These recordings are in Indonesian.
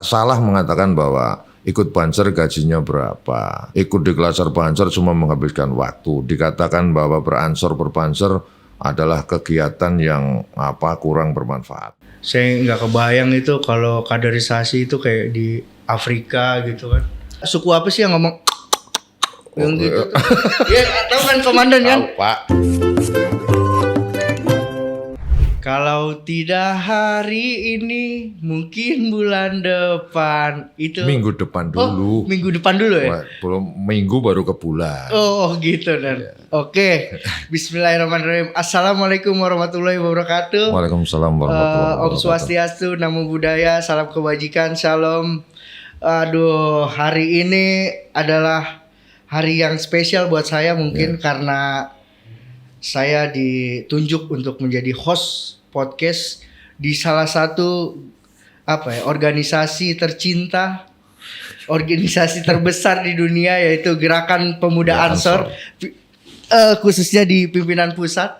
salah mengatakan bahwa ikut Banser gajinya berapa, ikut di Klasar Banser cuma menghabiskan waktu. Dikatakan bahwa beransor berbanser adalah kegiatan yang kurang bermanfaat. Saya nggak kebayang itu kalau kaderisasi itu kayak di Afrika gitu kan. Suku apa sih yang ngomong yang gitu tuh? Ya tahu kan komandan kan? Tahu, Pak. Kalau tidak hari ini mungkin bulan depan itu. Minggu depan dulu. Oh, minggu depan dulu ya? Wah, belum minggu baru ke bulan. Oh gitu dan. Oke. Bismillahirrahmanirrahim. Assalamualaikum warahmatullahi wabarakatuh. Waalaikumsalam warahmatullahi wabarakatuh. Om Swastiastu, Namo Buddhaya, salam kebajikan, shalom. Aduh, hari ini adalah hari yang spesial buat saya mungkin karena saya ditunjuk untuk menjadi host podcast di salah satu organisasi tercinta, organisasi terbesar di dunia, yaitu Gerakan Pemuda Ansor, khususnya di pimpinan pusat.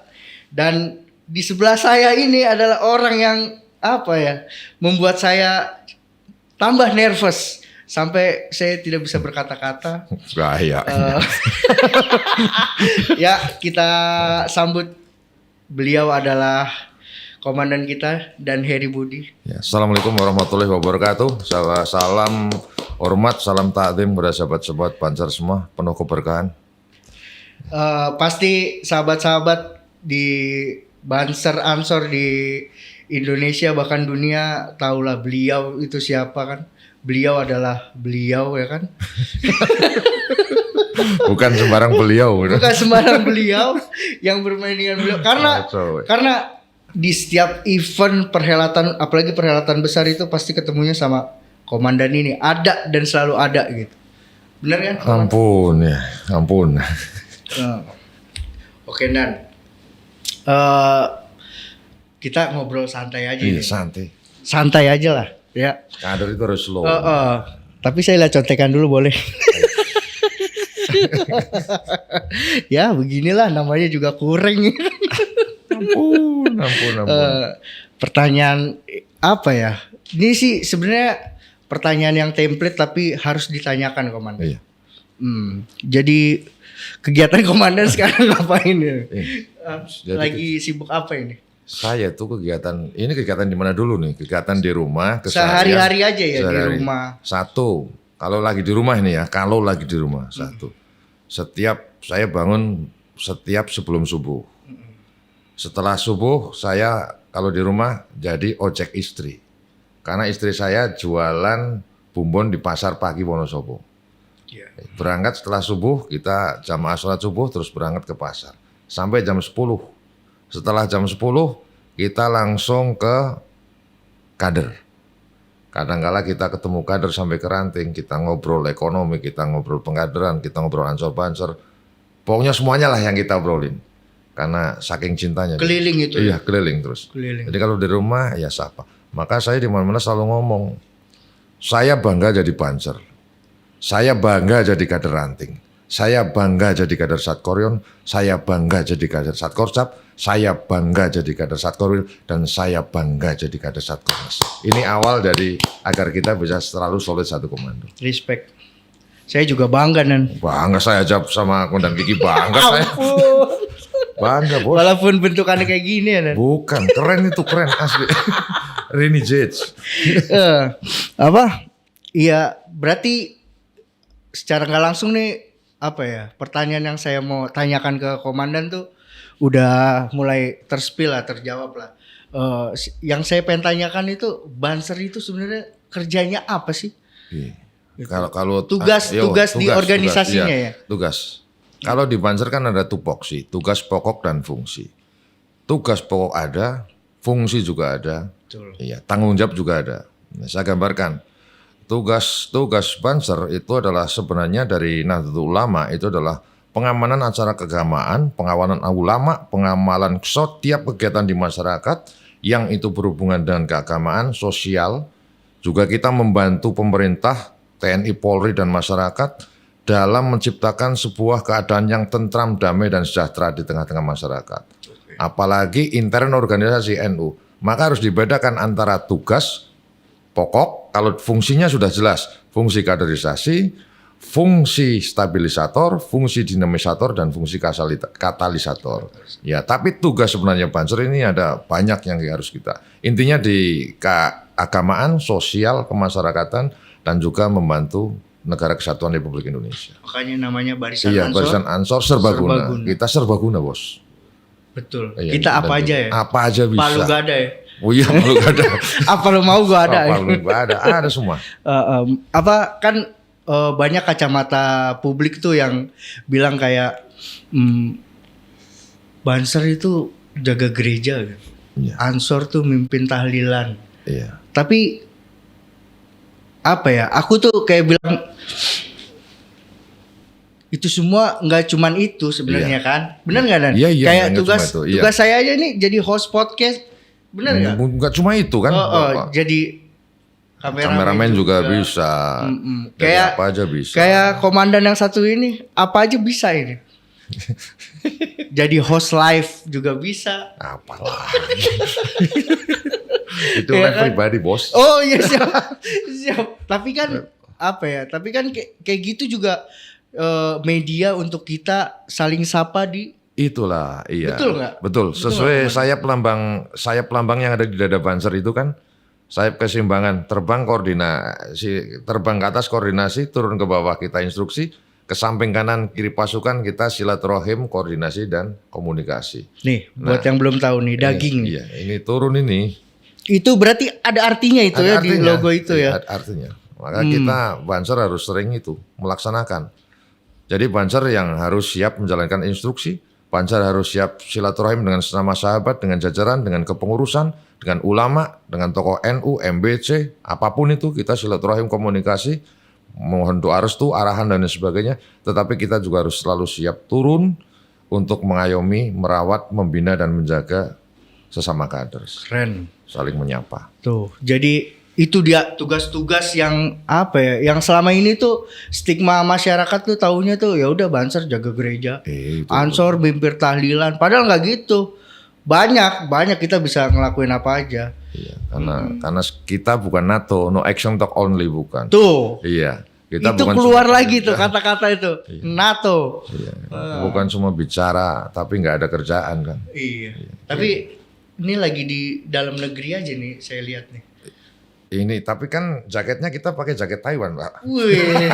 Dan di sebelah saya ini adalah orang yang membuat saya tambah nervous sampai saya tidak bisa berkata-kata. Bahaya. Ya, kita sambut, beliau adalah komandan kita dan Heri Budi. Ya, Assalamualaikum warahmatullahi wabarakatuh. Salam hormat, salam takdim kepada sahabat-sahabat Banser semua, penuh keberkahan. Pasti sahabat-sahabat di Banser Ansor di Indonesia bahkan dunia tahulah beliau itu siapa kan. Beliau adalah beliau, ya kan? Bukan sembarang beliau. Bukan sembarang beliau yang bermain dengan beliau. Karena di setiap event perhelatan, apalagi perhelatan besar itu pasti ketemunya sama komandan ini. Ada dan selalu ada gitu. Benar kan? Ampun ya, ampun. Oke Dan, kita ngobrol santai aja. Iya, santai aja lah. Ya. Kader itu harus slow. Tapi saya lihat contekan dulu boleh. Ya beginilah, namanya juga kuring. Ampun. Pertanyaan apa ya? Ini sih sebenarnya pertanyaan yang template tapi harus ditanyakan komandan. Iya. Jadi kegiatan komandan sekarang ngapain ya? Lagi sibuk apa ini? Saya tuh kegiatan di mana dulu nih? Kegiatan di rumah. Sehari-hari aja ya di rumah. Satu, kalau lagi di rumah ini ya, satu. Saya bangun setiap sebelum subuh. Setelah subuh saya kalau di rumah jadi ojek istri. Karena istri saya jualan bumbon di pasar pagi Wonosobo. Berangkat setelah subuh, kita jamaah sholat subuh terus berangkat ke pasar. Sampai jam 10. Setelah jam 10 kita langsung ke kader. Kadang-kala kita ketemu kader sampai ke ranting, kita ngobrol ekonomi, kita ngobrol pengkaderan, kita ngobrol ansor banser. Pokoknya semuanya lah yang kita obrolin. Karena saking cintanya. Keliling itu. Iya, keliling terus. Jadi kalau di rumah ya sapa. Maka saya di mana-mana selalu ngomong, saya bangga jadi banser. Saya bangga jadi kader ranting. Saya bangga jadi kader Satkoryon, saya bangga jadi kader Satkorcap, saya bangga jadi kader Satkorwil, dan saya bangga jadi kader Satkornas. Ini awal dari agar kita bisa selalu solid satu komando. Respect. Saya juga bangga dan. Bangga saya jawab sama Komandan Kiki, bangga saya. Bangga bos. Walaupun bentukannya kayak gini ya dan. Bukan, keren itu keren asli. Rini Jets. Iya berarti secara nggak langsung nih. Pertanyaan yang saya mau tanyakan ke komandan tuh udah mulai terjawab lah. Yang saya pengen tanyakan itu Banser itu sebenarnya kerjanya apa sih? Kalau tugas di organisasinya ya. Tugas. Kalau di Banser kan ada tupoksi, tugas pokok dan fungsi. Tugas pokok ada, fungsi juga ada. Iya, tanggung jawab juga ada. Saya gambarkan. Tugas Banser itu adalah sebenarnya dari Nahdlatul Ulama itu adalah pengamanan acara keagamaan, pengawalan ulama, pengamalan setiap kegiatan di masyarakat yang itu berhubungan dengan keagamaan, sosial. Juga kita membantu pemerintah, TNI, Polri dan masyarakat dalam menciptakan sebuah keadaan yang tentram, damai dan sejahtera di tengah-tengah masyarakat. Apalagi intern organisasi NU, maka harus dibedakan antara tugas pokok, kalau fungsinya sudah jelas, fungsi kaderisasi, fungsi stabilisator, fungsi dinamisator, dan fungsi katalisator. Ya, tapi tugas sebenarnya Banser ini ada banyak yang harus kita. Intinya di keagamaan, sosial, kemasyarakatan, dan juga membantu Negara Kesatuan Republik Indonesia. Makanya namanya Barisan Iya, Ansor. Barisan Ansor serbaguna. Serbaguna. Kita serbaguna, Bos. Betul. Iya, Kita apa dan aja ya? Apa aja bisa. Palu gak ada ya? Oh iya, palu gak ada. Apa lu mau gua ada. Apa lu gak ada? Ada semua. Apa kan banyak kacamata publik tuh yang bilang kayak Banser itu jaga gereja gitu. Iya. Ansor tuh mimpin tahlilan. Iya. Tapi apa ya? Aku tuh kayak bilang itu semua nggak cuman itu sebenarnya kan? Bener nggak Dan? Iya, Kayak nggak tugas cuma itu, iya. tugas saya aja nih jadi host podcast. Bener nggak? Enggak cuma itu kan. Bapak. Jadi Kameramen juga bisa. Jadi Kayak apa aja bisa. Kayak komandan yang satu ini apa aja bisa ini. Jadi host live juga bisa. Apalah. Itu Iya kan kan? pribadi, Bos. Oh iya siap. Siap. Tapi kan apa ya? Tapi kan kayak gitu juga media untuk kita saling sapa di. Itulah, iya. Betul nggak? Betul. Betul Sesuai nggak, sayap lambang yang ada di dada Banser itu kan sayap keseimbangan, terbang koordinasi, terbang ke atas koordinasi, turun ke bawah kita instruksi, ke samping kanan kiri pasukan kita silaturahim, koordinasi dan komunikasi. Nih, buat yang belum tahu nih, daging nih. Iya, ini turun ini. Itu berarti ada artinya itu Ada ya artinya, di logo itu iya, ya. ada artinya. Maka kita Banser harus sering itu melaksanakan. Jadi Banser yang harus siap menjalankan instruksi, Banser harus siap silaturahim dengan sesama sahabat, dengan jajaran, dengan kepengurusan, dengan ulama, dengan tokoh NU, MBC, apapun itu kita silaturahim komunikasi, mohon doa restu, arahan dan sebagainya. Tetapi kita juga harus selalu siap turun untuk mengayomi, merawat, membina dan menjaga sesama kader. Keren. Saling menyapa. Tuh, jadi itu dia tugas-tugas yang apa ya? Yang selama ini tuh stigma masyarakat tuh taunya tuh ya udah Banser jaga gereja, Itu. Ansor mimpin tahlilan. Padahal nggak gitu. Banyak kita bisa ngelakuin apa aja. Iya, karena kita bukan NATO, no action talk only bukan. Tuh. Iya, kita Itu bukan keluar cuma- lagi tuh kata-kata itu. NATO. Iya, bukan cuma bicara tapi nggak ada kerjaan kan. Iya. Tapi ini lagi di dalam negeri aja nih saya lihat nih. Ini tapi kan jaketnya kita pakai jaket Taiwan, Pak. Wih,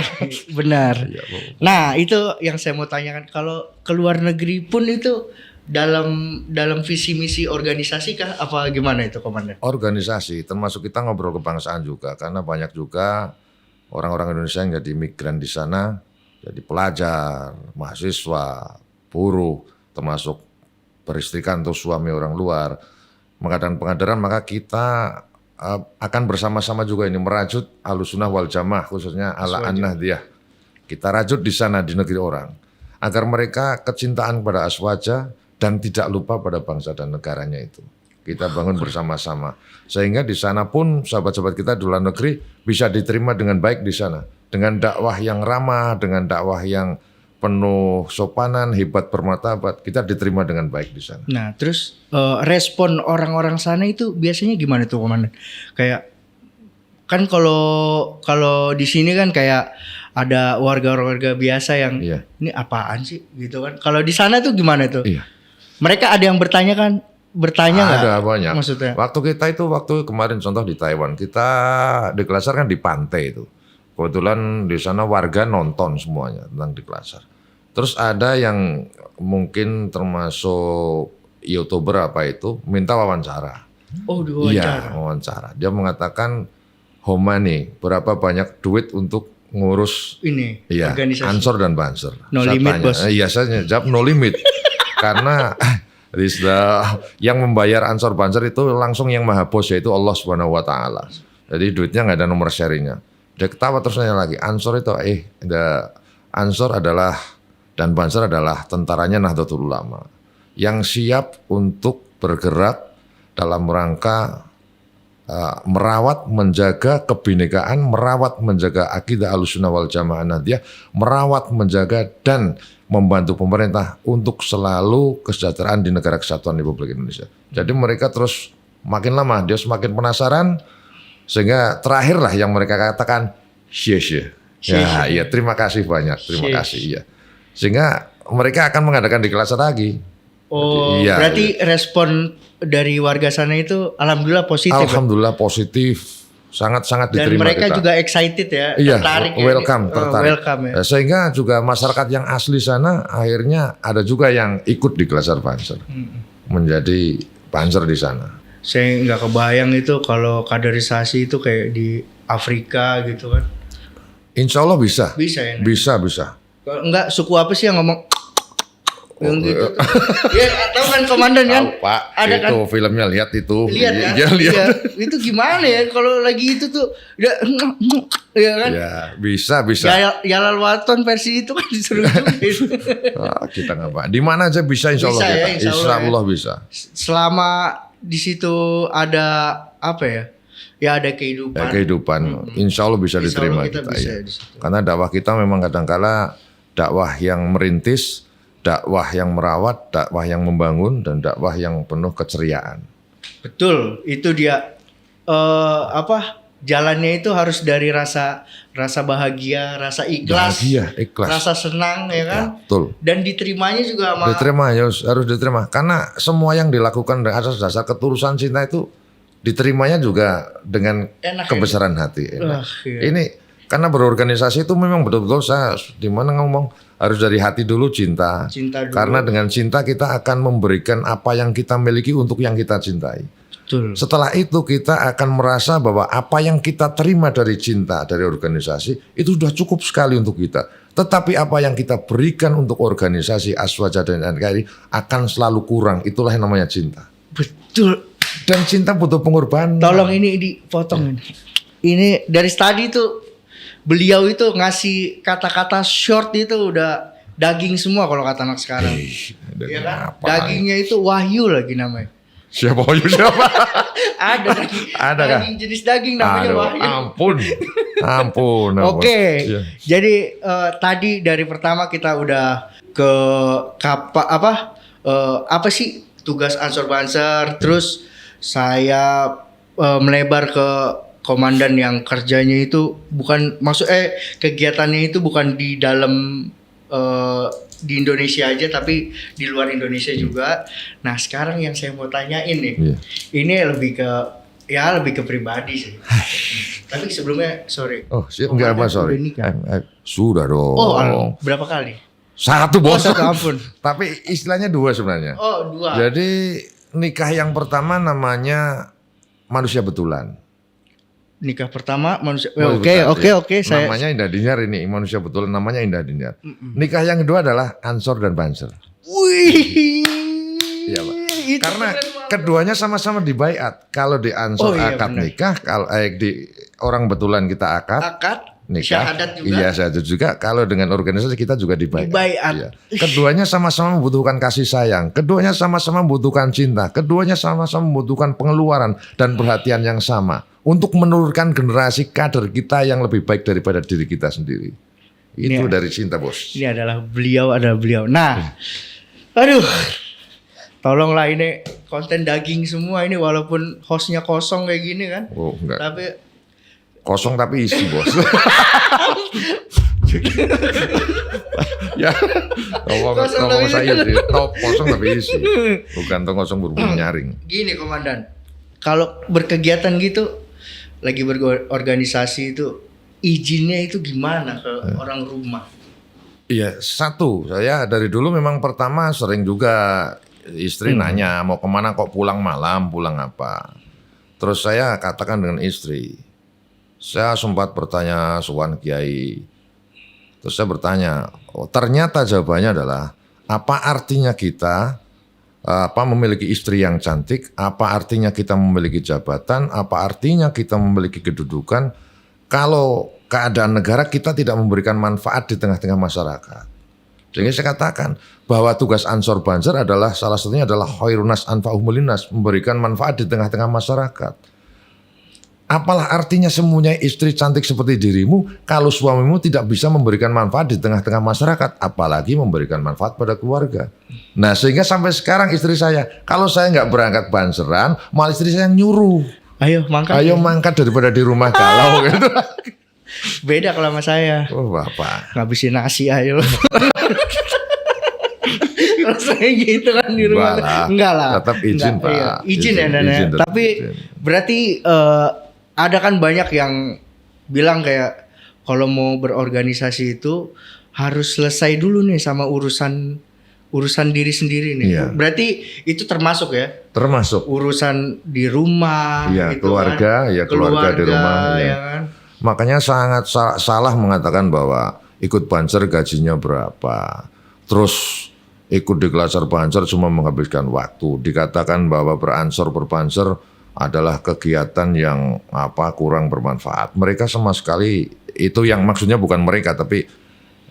benar. Iya, Bu. Nah, itu yang saya mau tanyakan. Kalau ke luar negeri pun itu dalam visi misi organisasi kah apa gimana itu komandan? Organisasi termasuk kita ngobrol kebangsaan juga karena banyak juga orang-orang Indonesia yang jadi migran di sana, jadi pelajar, mahasiswa, buruh, termasuk beristrikan atau suami orang luar, mengadakan pengadaran, maka kita akan bersama-sama juga ini merajut Ahlussunnah wal Jamaah khususnya ala an-Nahdiyah. Kita rajut di sana di negeri orang agar mereka kecintaan kepada aswaja dan tidak lupa pada bangsa dan negaranya itu. Kita bangun bersama-sama sehingga di sana pun sahabat-sahabat kita di luar negeri bisa diterima dengan baik di sana dengan dakwah yang ramah, dengan dakwah yang penuh sopanan, hebat bermartabat, kita diterima dengan baik di sana. Nah, terus respon orang-orang sana itu biasanya gimana tuh komandan? Kayak kan kalau di sini kan kayak ada warga-warga biasa yang Iya. ini apaan sih gitu kan? Kalau di sana tuh gimana tuh? Iya. Mereka ada yang bertanya nggak? Ada banyak. Maksudnya? Waktu kemarin contoh di Taiwan, kita di Klasar kan di pantai itu. Kebetulan di sana warga nonton semuanya tentang di Klasar. Terus ada yang mungkin termasuk YouTuber apa itu minta wawancara. Oh, diwawancara. Iya, wawancara. Dia mengatakan Homa nih, berapa banyak duit untuk ngurus Ini organisasi. Ansor dan Banser. No Saya limit, tanya, Bos. Iya, saya jawab no limit. Karena yang membayar Ansor Banser itu langsung yang maha bos yaitu Allah Subhanahu wa taala. Jadi duitnya nggak ada nomor sharingnya. Dia ketawa terus nanya lagi, Ansor itu Ansor adalah dan Banser adalah tentaranya Nahdlatul Ulama yang siap untuk bergerak dalam rangka merawat, menjaga kebinekaan, merawat, menjaga akidah Ahlussunnah wal Jamaah Nahdiyah, merawat, menjaga dan membantu pemerintah untuk selalu kesejahteraan di Negara Kesatuan Republik Indonesia. Jadi mereka terus makin lama dia semakin penasaran Sehingga terakhirlah yang mereka katakan xie. Ya, iya, terima kasih banyak, terima Xie. kasih. Iya. Sehingga mereka akan mengadakan deklarasi lagi. Oh, Iya, berarti respon dari warga sana itu alhamdulillah positif. Ya? Alhamdulillah positif, sangat-sangat Dan diterima mereka kita. juga excited ya, Iya, tertarik welcome, ya. tertarik. Welcome ya. Sehingga juga masyarakat yang asli sana akhirnya ada juga yang ikut di Glasar Banser, menjadi Banser di sana. Saya nggak kebayang itu kalau kaderisasi itu kayak di Afrika gitu kan. Insya Allah bisa, Bisa ya? bisa. Kalau enggak, suku apa sih yang ngomong yang gitu? Ya, tahu kan komandan kan? Tahu, Pak, Ada kan? itu filmnya lihat itu. Lihat kan? Iya, lihat. Iya. Itu gimana ya kalau lagi itu tuh ya, ya kan? Ya, bisa. Jalal Waton versi itu kan disuruh juga. Kita nggak Pak. Di mana aja bisa Insya Allah Bisa ya, kita. insya Allah ya. Bisa. Selama di situ ada apa ya? Ya ada kehidupan. Ya, kehidupan, Insya Allah bisa Insya diterima Allah kita kita. bisa Ya. di situ. Karena dakwah kita memang kadangkala dakwah yang merintis, dakwah yang merawat, dakwah yang membangun, dan dakwah yang penuh keceriaan. Betul, itu dia jalannya itu harus dari rasa bahagia, rasa ikhlas, Bahagia, ikhlas. rasa senang ya kan? Ya, betul. Dan diterimanya juga sama Diterima, harus diterima. Karena semua yang dilakukan atas dasar ketulusan cinta itu diterimanya juga dengan Enak, kebesaran hati. Enak. iya. Ini karena berorganisasi itu memang betul-betul saya di mana ngomong harus dari hati dulu cinta. Cinta dulu. Karena dengan cinta kita akan memberikan apa yang kita miliki untuk yang kita cintai. Betul. Setelah itu kita akan merasa bahwa apa yang kita terima dari cinta dari organisasi itu sudah cukup sekali untuk kita. Tetapi apa yang kita berikan untuk organisasi Aswaja dan NKRI akan selalu kurang. Itulah yang namanya cinta. Betul. Dan cinta butuh pengorbanan. Tolong ini dipotong ini. Ini dari tadi tuh beliau itu ngasih kata-kata short itu udah daging semua kalau kata anak sekarang. Iya kan? Dagingnya itu wahyu lagi namanya. Siapa wahyu siapa? Ada daging. Ada kah? Daging jenis daging namanya Aduh, wahyu. ampun. Oke. Iya. Jadi tadi dari pertama kita udah ke apa sih tugas Ansor Banser, terus saya melebar ke komandan yang kerjanya itu bukan kegiatannya itu bukan di dalam di Indonesia aja tapi di luar Indonesia juga. Nah, sekarang yang saya mau tanyain nih. Iya. Ini lebih ke pribadi sih. Tapi sebelumnya sorry. Oh, enggak apa, sorry. Udah nikah? Sudah dong. Oh, berapa kali? Satu bos. Oh, satu, ampun. Tapi istilahnya dua sebenarnya. Oh, 2. Jadi nikah yang pertama namanya manusia betulan. Nikah pertama manusia. Manusia betulan, Oke. ya. Namanya Indah Dinyar ini manusia betulan namanya Indah Dinyar. Nikah yang kedua adalah Ansor dan Banser. Wih. Iya, Pak. Itu Karena keren banget. keduanya sama-sama dibaiat. Kalau di Ansor iya, akad benar. nikah, kalau di orang betulan kita akad nikah. syahadat juga. Iya, syahadat juga. Kalau dengan organisasi kita juga dibaiat. Dibaiat. Iya. Keduanya sama-sama membutuhkan kasih sayang. Keduanya sama-sama membutuhkan cinta. Keduanya sama-sama membutuhkan pengeluaran dan perhatian yang sama untuk menurunkan generasi kader kita yang lebih baik daripada diri kita sendiri. Itu dari cinta, bos. Ini adalah beliau. Nah, aduh. Tolonglah ini konten daging semua ini walaupun hostnya kosong kayak gini kan. Oh, enggak. Tapi Kosong tapi isi, bos. Ya, ngomong saya isi. Top kosong tapi isi. Bukan tong kosong berhubung nyaring. gini komandan, kalau berkegiatan gitu, lagi berorganisasi itu izinnya itu gimana ke orang rumah? Iya, satu. Saya dari dulu memang pertama sering juga istri nanya mau kemana kok pulang malam, pulang apa. Terus saya katakan dengan istri, saya sempat bertanya Sowan Kiai. Terus saya bertanya, ternyata jawabannya adalah apa artinya kita memiliki istri yang cantik, apa artinya kita memiliki jabatan, apa artinya kita memiliki kedudukan kalau keadaan negara kita tidak memberikan manfaat di tengah-tengah masyarakat. Jadi saya katakan bahwa tugas Ansor Banser adalah salah satunya adalah khairunas anfa'uhumulinas, memberikan manfaat di tengah-tengah masyarakat. Apalah artinya mempunyai istri cantik seperti dirimu kalau suamimu tidak bisa memberikan manfaat di tengah-tengah masyarakat, apalagi memberikan manfaat pada keluarga. Nah, sehingga sampai sekarang istri saya, kalau saya nggak berangkat banseran, malah istri saya nyuruh. Ayo mangkat. Ayo mangkat daripada di rumah galau gitu. Beda kalau sama saya. Oh bapak. Ngabisin nasi ayo. Rasanya gitu kan di rumah. Enggak lah. Tetap izin Enggak, Pak. iya. Izin ya Dan ya. tetap Tapi izin. berarti ada kan banyak yang bilang kayak kalau mau berorganisasi itu harus selesai dulu nih sama urusan diri sendiri nih. Iya. Berarti itu termasuk ya? Termasuk. Urusan di rumah, Iya, gitu keluarga, kan? ya keluarga di rumah. ya Ya. kan? Makanya sangat salah mengatakan bahwa ikut banser gajinya berapa. Terus ikut di Klaser Banser cuma menghabiskan waktu. Dikatakan bahwa berbanser adalah kegiatan yang kurang bermanfaat. Mereka sama sekali itu yang maksudnya bukan mereka tapi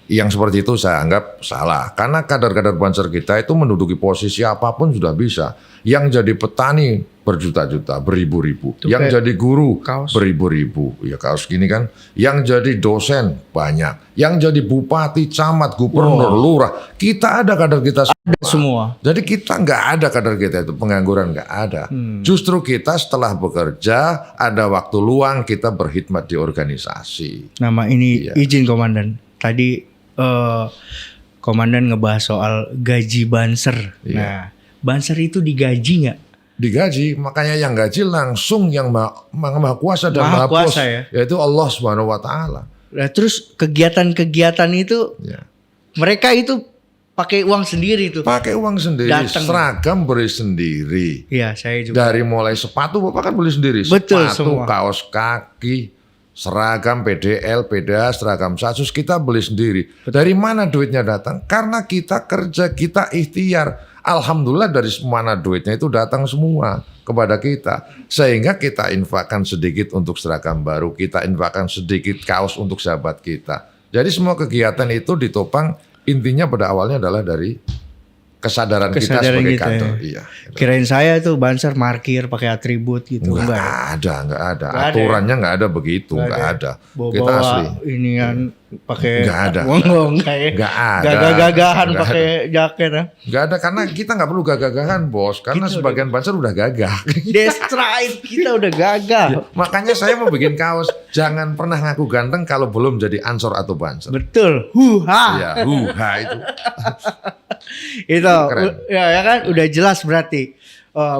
yang seperti itu saya anggap salah. Karena kader-kader banser kita itu menduduki posisi apapun sudah bisa. Yang jadi petani berjuta-juta, beribu-ribu. Itu Yang jadi guru kaos. beribu-ribu. Ya kaos gini kan. Yang jadi dosen banyak. Yang jadi bupati, camat, gubernur, lurah. Kita ada kader kita Semua. jadi kita nggak ada kader kita itu, pengangguran nggak ada. Justru kita setelah bekerja, ada waktu luang kita berkhidmat di organisasi. Nama ini Iya. izin komandan. Tadi komandan ngebahas soal gaji banser. Iya. Nah, banser itu digaji nggak? Digaji, makanya yang gaji langsung yang maha kuasa dan Maha maha bos, kuasa ya. yaitu Allah Subhanahu Wa Taala. Nah, terus kegiatan-kegiatan itu Ya. mereka itu pakai uang sendiri tuh. Pakai uang sendiri, Datang. seragam beli sendiri. Iya, saya juga. Dari mulai sepatu bapak kan beli sendiri, Betul, sepatu, semua. kaos kaki, seragam PDL, PDA, seragam Sasus kita beli sendiri. Dari mana duitnya datang? Karena kita kerja, kita ikhtiar. Alhamdulillah dari mana duitnya itu datang semua kepada kita. Sehingga kita infakkan sedikit untuk seragam baru, kita infakkan sedikit kaos untuk sahabat kita. Jadi semua kegiatan itu ditopang intinya pada awalnya adalah dari kesadaran kita Kesadaran sebagai kita, kader. ya. Iya. Kirain saya tuh banser parkir pakai atribut gitu. Nggak Enggak. ada. Nggak ada ya? Aturannya nggak ada begitu, nggak ada. Kita Bawa asli. ini kan pakai Nggak ada. Enggak ya. Nggak ada. Gagah-gagahan Nggak pakai jaket ya. Nggak ada karena kita nggak perlu gagah-gagahan bos, karena Kita sebagian banser udah gagah. Destroy kita udah gagah. Makanya saya mau bikin kaos, jangan pernah ngaku ganteng kalau belum jadi ansor atau banser. Betul. Huha. Iya, itu. Itu Keren. ya kan udah jelas berarti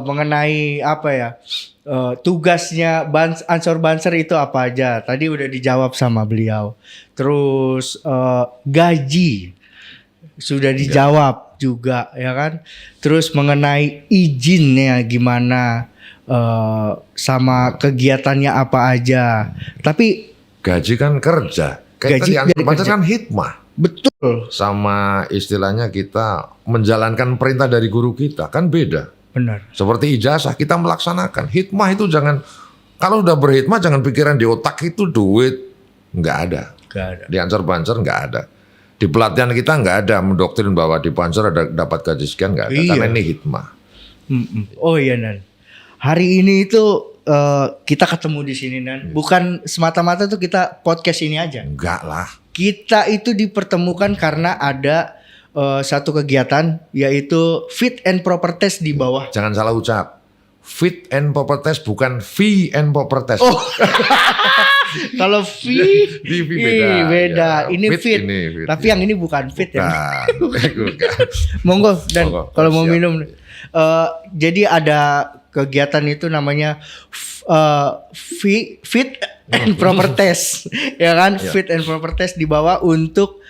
mengenai apa ya tugasnya ansor banser itu apa aja tadi udah dijawab sama beliau. Terus gaji sudah dijawab juga ya kan. Terus mengenai izinnya gimana sama kegiatannya apa aja. Tapi Gaji kan kerja. Kita Gaji di ansor dari banser kerja. kan hikmah. betul Sama istilahnya kita menjalankan perintah dari guru kita kan beda. benar. Seperti ijazah kita melaksanakan. Hikmah itu jangan, kalau udah berhikmah jangan pikiran di otak itu duit. Nggak ada. Gak ada. Di ansor banser nggak ada. Di pelatihan kita nggak ada mendoktrin bahwa di banser ada dapat gaji sekian, nggak ada. Iya. Karena ini hikmah. Oh iya Nan. Hari ini itu kita ketemu di sini Nan. Bukan semata-mata tuh kita podcast ini aja. Enggak lah. Kita itu dipertemukan karena ada satu kegiatan yaitu fit and proper test di bawah. Jangan salah ucap. Fit and proper test bukan fee and proper test. Oh. Kalau fit, Di fit beda. beda. Ya, Ini fit fit. ini fit, Tapi ya. yang ini bukan fit ya. Bukan. Monggo dan Monggo, kalau mau siap. minum. Jadi ada kegiatan itu namanya fit and proper test, ya kan? Ya. Fit and proper test dibawa untuk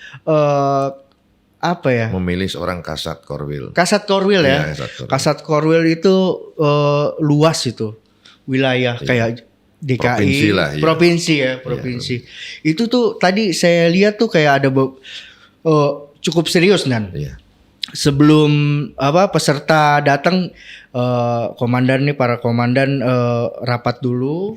apa ya? Memilih seorang kasat korwil. Kasat Korwil ya. Iya, Kasat Korwil. Kasat Korwil itu luas itu wilayah kayak DKI, Provinsi lah, iya. provinsi ya, provinsi. Itu tuh tadi saya lihat tuh kayak ada cukup serius Nan. Iya. Sebelum peserta datang komandan nih para komandan rapat dulu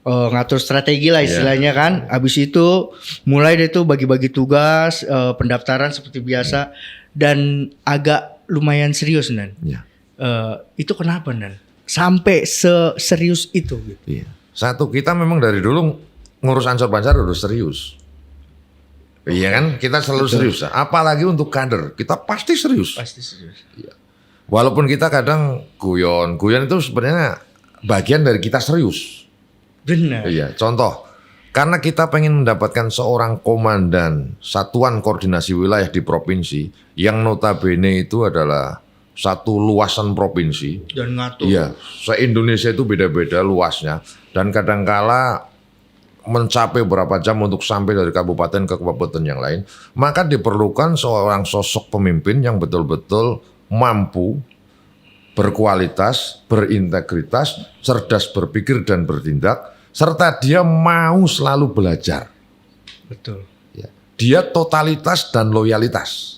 ngatur strategi lah istilahnya kan. Habis itu mulai deh tuh bagi-bagi tugas pendaftaran seperti biasa dan agak lumayan serius Nan. Iya. Itu kenapa Nan? Sampai serius itu gitu. Iya. Satu, kita memang dari dulu ngurus ansor banser udah serius. Iya kan, kita selalu serius. Apalagi untuk kader, kita pasti serius. Pasti serius. Walaupun kita kadang guyon itu sebenarnya bagian dari kita serius. Benar. Iya, contoh. Karena kita pengen mendapatkan seorang komandan satuan koordinasi wilayah di provinsi yang notabene itu adalah satu luasan provinsi. Dan ngatur. Iya, se-Indonesia itu beda-beda luasnya dan kadangkala mencapai berapa jam untuk sampai dari kabupaten ke kabupaten yang lain, maka diperlukan seorang sosok pemimpin yang betul-betul mampu, berkualitas, berintegritas, cerdas berpikir dan bertindak, serta dia mau selalu belajar. Betul. Ya. Dia totalitas dan loyalitas.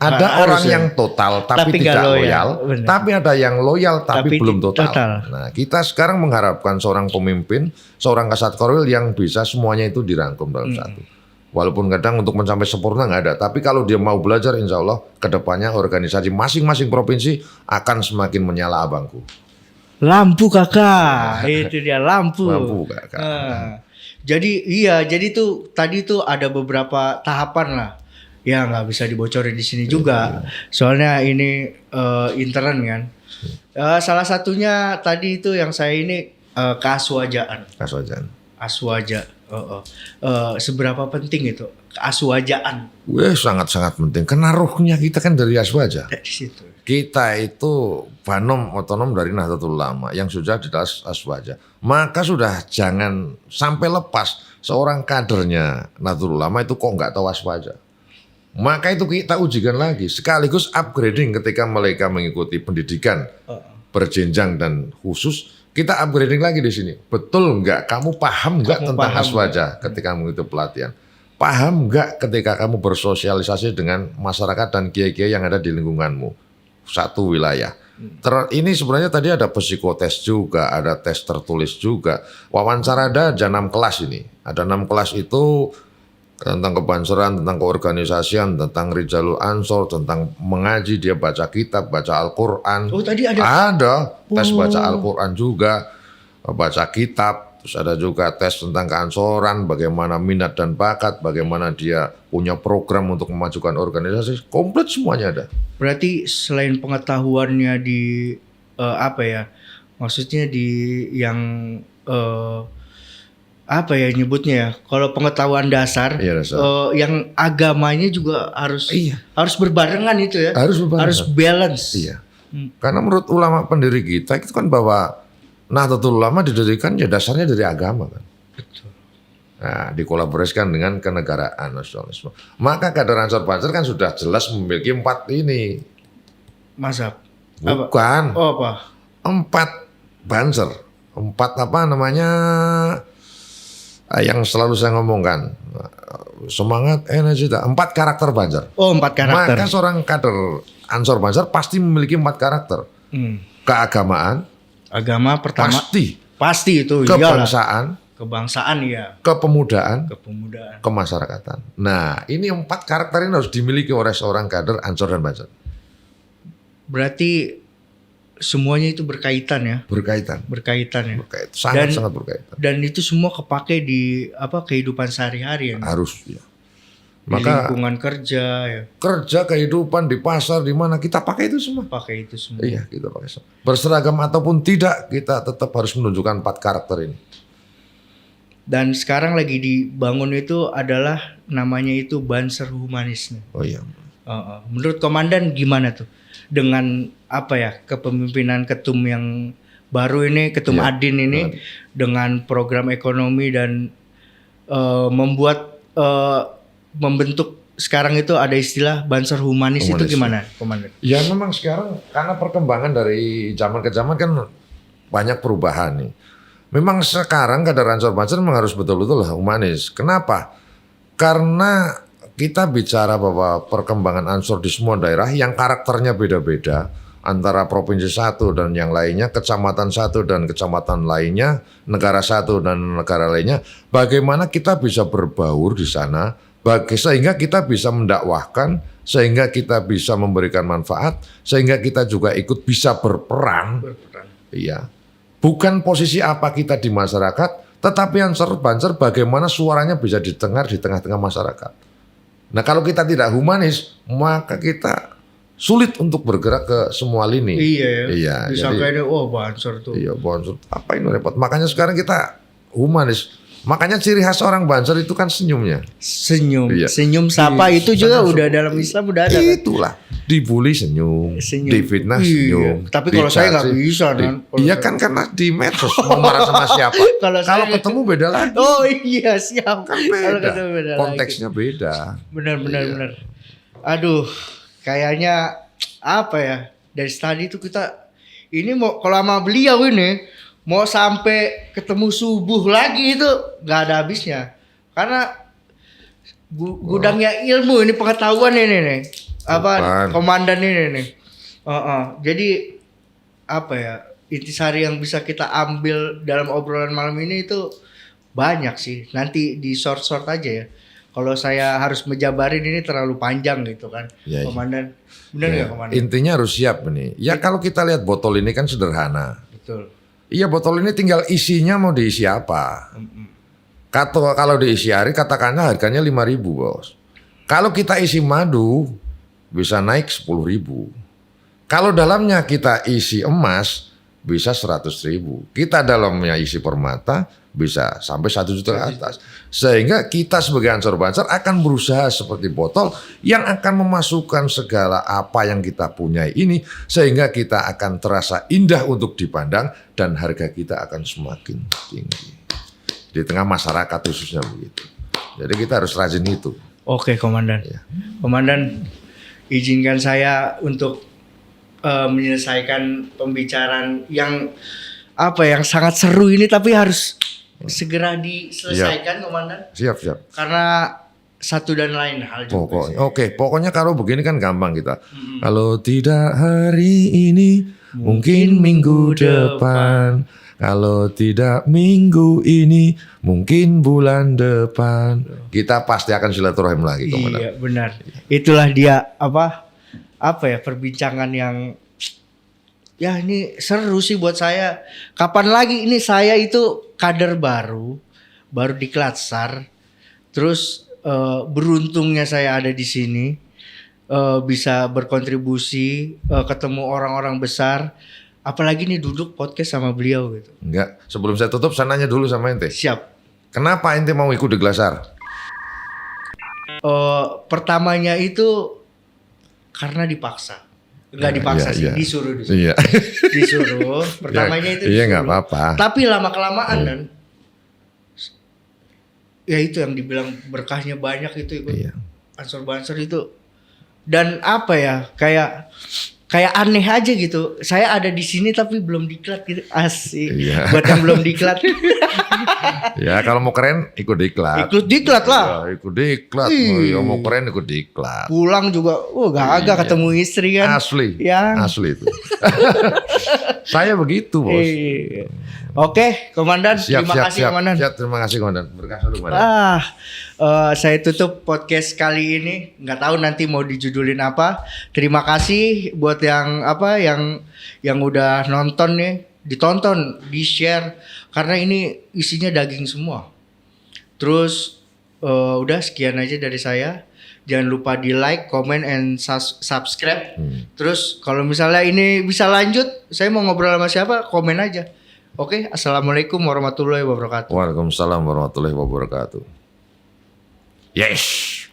Ada Harus orang ya. yang total tapi Tapi nggak tidak loyal. loyal, Benar. tapi ada yang loyal tapi belum total. total. Nah, kita sekarang mengharapkan seorang pemimpin, seorang Kasat Korwil yang bisa semuanya itu dirangkum dalam satu. Walaupun kadang untuk mencapai sempurna nggak ada, tapi kalau dia mau belajar, insya Allah kedepannya organisasi masing-masing provinsi akan semakin menyala abangku. Lampu kakak, itu dia lampu. Lampu, Kakak. Jadi tuh tadi tuh ada beberapa tahapan lah. Ya nggak bisa dibocorin di sini juga. Soalnya ini intern kan. Salah satunya tadi itu yang saya ini keaswajaan. Kaswajan. Aswaja. Seberapa penting itu keaswajaan Wih, sangat-sangat penting. Karena ruhnya kita kan dari Aswaja. di situ. Kita itu banom otonom dari Nahdlatul Ulama yang sudah di atas Aswaja. Maka sudah jangan sampai lepas seorang kadernya Nahdlatul Ulama itu kok nggak tahu Aswaja. Maka itu kita ujikan lagi, sekaligus upgrading ketika mereka mengikuti pendidikan berjenjang dan khusus, kita upgrading lagi di sini. Betul nggak? Kamu paham nggak tentang paham Aswaja ketika mengikuti pelatihan? Paham nggak ketika kamu bersosialisasi dengan masyarakat dan kiai-kiai yang ada di lingkunganmu? Satu wilayah. Ini sebenarnya tadi ada psikotes juga, ada tes tertulis juga. Wawancara ada 6 kelas ini. Ada 6 kelas itu tentang kebanseran, tentang keorganisasian, tentang Rijalul Ansor, tentang mengaji, dia baca kitab, baca Al-Quran. Oh tadi ada. Ada tes baca Al-Quran juga, baca kitab, terus ada juga tes tentang keansoran, bagaimana minat dan bakat, bagaimana dia punya program untuk memajukan organisasi, komplit semuanya ada. Berarti selain pengetahuannya di apa ya? Maksudnya di yang apa ya nyebutnya ya? Kalau pengetahuan dasar, Iya, dasar. yang agamanya juga harus Iya. harus berbarengan itu ya. Harus berbarengan. Harus balance. Iya. Karena menurut ulama pendiri kita itu kan bahwa Nahdlatul Ulama didirikan ya dasarnya dari agama kan. Betul. Nah, dikolaborasikan dengan kenegaraan nasionalisme. Maka kader Ansor Banser kan sudah jelas memiliki 4 ini. Mazhab. Apa? Bukan. Oh apa? 4 Banser. 4 apa namanya yang selalu saya ngomongkan. Semangat, energi, 4 karakter Banser. Oh 4 karakter. Maka seorang kader Ansor Banser pasti memiliki 4 karakter. Keagamaan. Agama pertama. Pasti. Itu. Iyalah. Kebangsaan. Kebangsaan ya. Kepemudaan. Kepemudaan. Kemasyarakatan. Nah, ini 4 karakter ini harus dimiliki oleh seorang kader Ansor dan Banser. Berarti semuanya itu berkaitan ya. Berkaitan. Sangat berkaitan. Dan itu semua kepake di apa kehidupan sehari-hari ya. Harus ya. Di Maka lingkungan kerja ya. kerja, kehidupan di pasar di mana kita pakai itu semua. Pakai itu semua. Iya, kita pakai semua. Berseragam ataupun tidak, kita tetap harus menunjukkan 4 karakter ini. Dan sekarang lagi dibangun itu adalah namanya itu Banser Humanis. Oh iya. Menurut komandan gimana tuh dengan apa ya kepemimpinan ketum yang baru ini, ketum Iya, Adin ini dengan program ekonomi dan membentuk sekarang itu ada istilah Banser Humanis. Itu gimana komandan? Ya memang sekarang karena perkembangan dari zaman ke zaman kan banyak perubahan nih. Memang sekarang kader Ansor Banser memang harus betul-betul humanis. Kenapa? Karena kita bicara bahwa perkembangan Ansor di semua daerah yang karakternya beda-beda antara provinsi satu dan yang lainnya, kecamatan satu dan kecamatan lainnya, negara satu dan negara lainnya, bagaimana kita bisa berbaur di sana, sehingga kita bisa mendakwahkan, sehingga kita bisa memberikan manfaat, sehingga kita juga ikut bisa berperan. Iya. Bukan posisi apa kita di masyarakat, tetapi Ansor Banser bagaimana suaranya bisa didengar di tengah-tengah masyarakat. Nah kalau kita tidak humanis, maka kita sulit untuk bergerak ke semua lini. Iya ya. Iya. Disangkanya Banser tuh. Iya, Banser apa ini repot. Makanya sekarang kita humanis. Makanya ciri khas orang Banser itu kan senyumnya. Senyum, Iya. senyum sapa Iya, itu juga senyum. udah dalam Islam udah ada. Kan? Itulah, dibully senyum, difitnah Iya. senyum. Tapi kalau saya nggak dikasih- bisa, Nan. Kalau Iya saya- kan karena di medsos mau marah sama siapa. Kalau Kalau saya- ketemu beda lagi. Oh iya siap. Kan Kalau beda. ketemu beda Konteksnya beda. Benar. Iya. Aduh, kayaknya apa ya? Dari tadi itu kita ini mau kalau sama beliau ini mau sampai ketemu subuh lagi itu nggak ada habisnya. Karena gudangnya ilmu ini pengetahuan ini nih. Apa Bukan. komandan ini nih. Jadi apa ya? Intisari yang bisa kita ambil dalam obrolan malam ini itu banyak sih. Nanti di short-short aja ya. Kalau saya harus menjabarin ini terlalu panjang gitu kan, Ya, iya. Komandan. Benar Ya, nggak Komandan? intinya harus siap nih. Ya kalau kita lihat botol ini kan sederhana. Betul. Iya botol ini tinggal isinya mau diisi apa. Kalau diisi air katakanlah harganya 5.000 bos. Kalau kita isi madu bisa naik 10.000. Kalau dalamnya kita isi emas bisa 100.000. Kita dalamnya isi permata bisa sampai 1 juta ke atas. Sehingga kita sebagai Ansor Banser akan berusaha seperti botol yang akan memasukkan segala apa yang kita punya ini sehingga kita akan terasa indah untuk dipandang dan harga kita akan semakin tinggi. Di tengah masyarakat khususnya begitu. Jadi kita harus rajin itu. Oke, Komandan. Ya. Komandan, izinkan saya untuk menyelesaikan pembicaraan yang apa yang sangat seru ini tapi harus segera diselesaikan, Komandan. Siap. Karena satu dan lain hal juga. Pokoknya kalau begini kan gampang kita. Kalau tidak hari ini, mungkin minggu depan. Kalau tidak minggu ini, mungkin bulan depan. Kita pasti akan silaturahim lagi, Komandan. Iya, benar. Itulah dia apa ya perbincangan yang ya ini seru sih buat saya. Kapan lagi ini saya itu kader baru di Klatsar. Terus beruntungnya saya ada di sini bisa berkontribusi ketemu orang-orang besar. Apalagi nih duduk podcast sama beliau gitu. Enggak, sebelum saya tutup saya nanya dulu sama ente. Siap. Kenapa ente mau ikut di Glasar? Pertamanya itu karena dipaksa. Enggak dipaksa sih, Iya. disuruh. Iya. Disuruh. Pertamanya itu Iya disuruh. nggak apa-apa. Tapi lama kelamaan kan. Ya itu yang dibilang berkahnya banyak itu ikut Iya. Ansor Banser itu. Dan apa ya kayak aneh aja gitu. Saya ada di sini tapi belum diklat gitu. Asik. Iya. Buat yang belum diklat. Ya kalau mau keren ikut diklat. Ikut diklat lah. Ya, ikut diklat. Ih. Mau keren ikut diklat. Pulang juga gagah Iya. ketemu istri kan. Asli. Yang Asli itu. Saya begitu, Bos. Iya. Oke, Komandan. Terima kasih, Komandan. Siap, terima kasih, Komandan. Berkah selalu, Komandan. Saya tutup podcast kali ini. Nggak tahu nanti mau dijudulin apa. Terima kasih buat yang udah nonton nih, ditonton, di-share karena ini isinya daging semua. Terus udah sekian aja dari saya. Jangan lupa di like, comment, and subscribe. Terus kalau misalnya ini bisa lanjut, saya mau ngobrol sama siapa, komen aja. Oke, assalamualaikum warahmatullahi wabarakatuh. Waalaikumsalam warahmatullahi wabarakatuh. Yes.